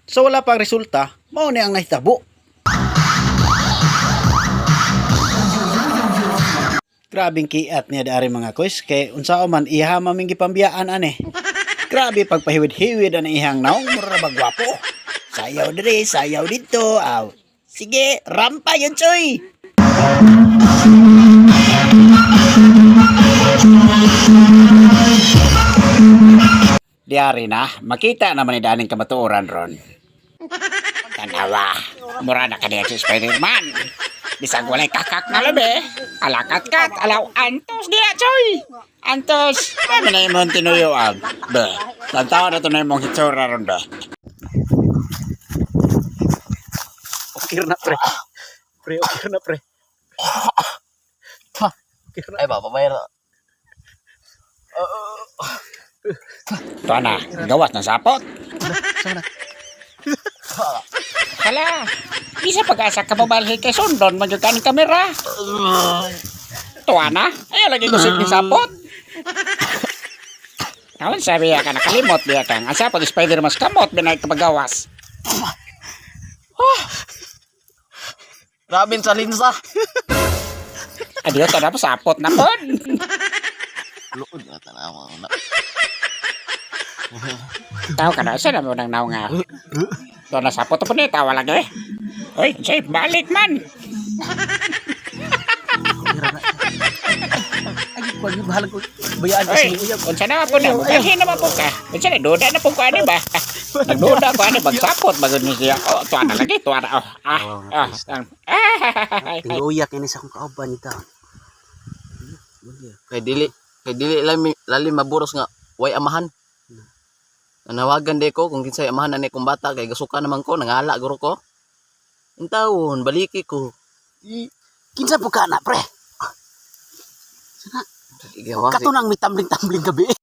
So wala pang resulta, mao ni ang nahitabo. Grabing kiat niya dari mga kuys, kay unsao man iha maming gipambiyaan ane. Grabe pagpahiwid-hiwid ang ihang naong mura bagwapo. Sayaw dire, sayaw dito. Aw. Sige, rampa yun, Choy. Diari na, makita naman ni daning kamatuoran ron. Tanawa, mura na kaniya si Spider-Man. Bisag walay kakak na labi. Alakat-kat, alaw antos diya, Choy. Antos, ano na imong tinuyuan? Be, tantawa na ito na imong hitsura ron, be. Okay na, pre. Pre, okay na, pre. Ay, babayar na. Ito na, gawas ng sapot. Hala, bisa pag-asa ka pabalhin kay sundon, magyukan ng kamera. Tuwa na, ayaw lagi ko ng sapot. Kawan sabi ya ka nakalimot biya kang asa pag Spider-Man kamot binay kapagawas. Rabin sa linsa. Adios ta na sapot na pod. Luod na tanawa na. Tao ka na sa mo nang naw nga. Do na sapot pa ni tawa lagi. Hoy, say balik man. Ay, kuan yung bahala ko. Bayaan Hoy, unsa na po na? Dalhin na po ka. Unsa na duda na po ka ani ba? Nagduda ko ani bagsapot bagod ni siya. Oh, tuwa na lagi, tuwa na. Tinguyak ini sa akong kauban ita. Kay dili lali maburos nga way amahan. Nanawagan de ko kung kinsay amahan ani kong bata kay gasuka naman ko nangala guro ko. Intawon baliki ko. Kinsa po ka na, pre? Igawa. Katunang may tambling-tambling gabi.